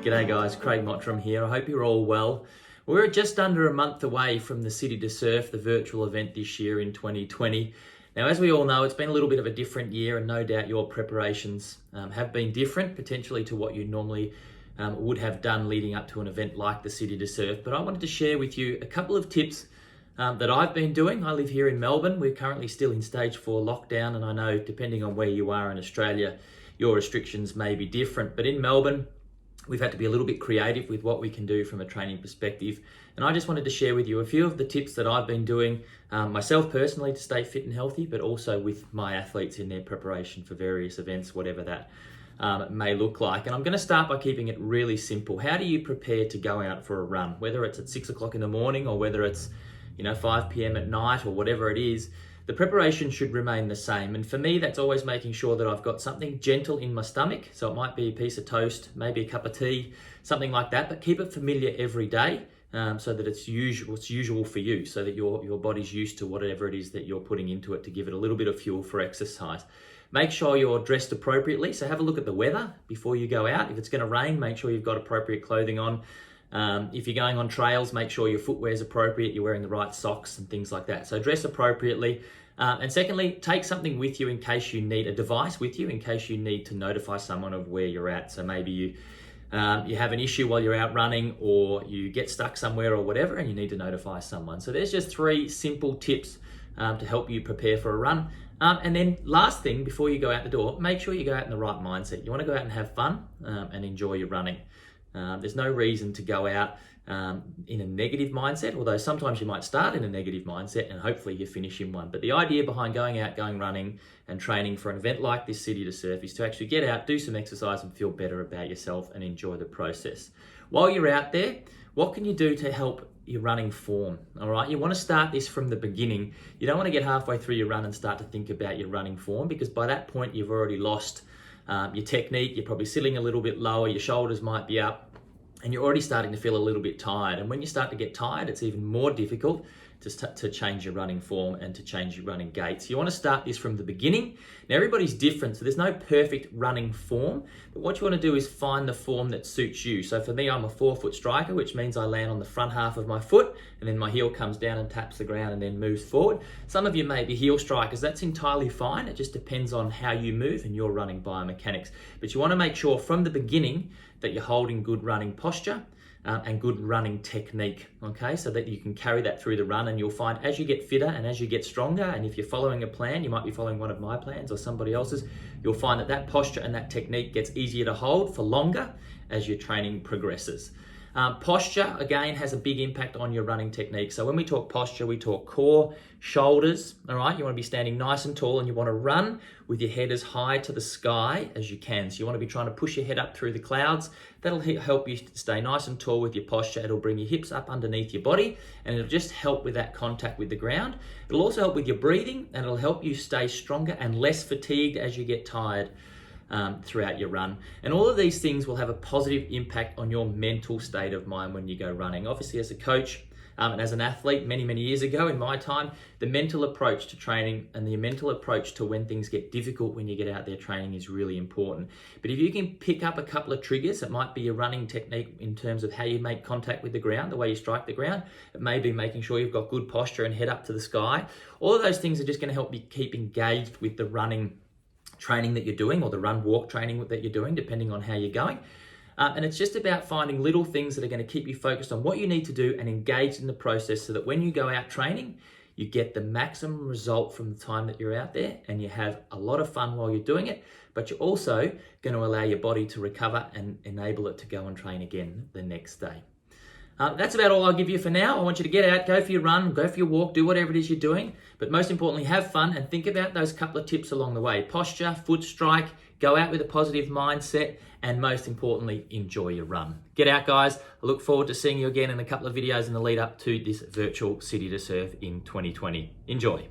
G'day guys, Craig Mottram here. I hope you're all well. We're just under a month away from the City2Surf, the virtual event this year in 2020. Now, as we all know, it's been a little bit of a different year, and no doubt your preparations have been different, potentially to what you normally would have done leading up to an event like the City2Surf. But I wanted to share with you a couple of tips that I've been doing. I live here in Melbourne. We're currently still in stage 4 lockdown, and I know depending on where you are in Australia, your restrictions may be different. But in Melbourne, we've had to be a little bit creative with what we can do from a training perspective. And I just wanted to share with you a few of the tips that I've been doing myself personally to stay fit and healthy, but also with my athletes in their preparation for various events, whatever that may look like. And I'm going to start by keeping it really simple. How do you prepare to go out for a run? Whether it's at 6 o'clock in the morning or whether it's 5 p.m. at night or whatever it is, the preparation should remain the same. And for me, that's always making sure that I've got something gentle in my stomach. So it might be a piece of toast, maybe a cup of tea, something like that, but keep it familiar every day so that it's usual for you, so that your body's used to whatever it is that you're putting into it to give it a little bit of fuel for exercise. Make sure you're dressed appropriately. So have a look at the weather before you go out. If it's going to rain, make sure you've got appropriate clothing on. If you're going on trails, make sure your footwear is appropriate, you're wearing the right socks and things like that. So dress appropriately. And secondly, take something with you in case you need a device with you, in case you need to notify someone of where you're at. So maybe you have an issue while you're out running, or you get stuck somewhere or whatever, and you need to notify someone. So there's just 3 simple tips to help you prepare for a run. And then last thing, before you go out the door, make sure you go out in the right mindset. You want to go out and have fun and enjoy your running. There's no reason to go out in a negative mindset, although sometimes you might start in a negative mindset and hopefully you finish in one. But the idea behind going out, going running and training for an event like this City2Surf is to actually get out, do some exercise and feel better about yourself and enjoy the process. While you're out there, what can you do to help your running form? All right, you want to start this from the beginning. You don't want to get halfway through your run and start to think about your running form, because by that point you've already lost your technique. You're probably sitting a little bit lower, your shoulders might be up, and you're already starting to feel a little bit tired. And when you start to get tired, it's even more difficult to change your running form and to change your running gait. So you want to start this from the beginning. Now, everybody's different, so there's no perfect running form, but what you want to do is find the form that suits you. So for me, I'm a 4-foot striker, which means I land on the front half of my foot, and then my heel comes down and taps the ground and then moves forward. Some of you may be heel strikers. That's entirely fine. It just depends on how you move and your running biomechanics. But you want to make sure from the beginning that you're holding good running posture and good running technique, okay? So that you can carry that through the run, and you'll find as you get fitter and as you get stronger, and if you're following a plan, you might be following one of my plans or somebody else's, you'll find that that posture and that technique gets easier to hold for longer as your training progresses. Posture, again, has a big impact on your running technique. So when we talk posture, we talk core, shoulders, all right? You want to be standing nice and tall, and you want to run with your head as high to the sky as you can. So you want to be trying to push your head up through the clouds. That'll help you stay nice and tall with your posture. It'll bring your hips up underneath your body, and it'll just help with that contact with the ground. It'll also help with your breathing, and it'll help you stay stronger and less fatigued as you get tired throughout your run. And all of these things will have a positive impact on your mental state of mind when you go running. Obviously, as a coach and as an athlete many years ago in my time, the mental approach to training and the mental approach to when things get difficult when you get out there training is really important. But if you can pick up a couple of triggers, it might be your running technique in terms of how you make contact with the ground, the way you strike the ground. It may be making sure you've got good posture and head up to the sky. All of those things are just going to help you keep engaged with the running training that you're doing, or the run walk training that you're doing, depending on how you're going. And it's just about finding little things that are going to keep you focused on what you need to do and engaged in the process, so that when you go out training, you get the maximum result from the time that you're out there, and you have a lot of fun while you're doing it, but you're also going to allow your body to recover and enable it to go and train again the next day. That's about all I'll give you for now. I want you to get out, go for your run, go for your walk, do whatever it is you're doing. But most importantly, have fun and think about those couple of tips along the way. Posture, foot strike, go out with a positive mindset, and most importantly, enjoy your run. Get out, guys. I look forward to seeing you again in a couple of videos in the lead up to this virtual City2Surf in 2020. Enjoy.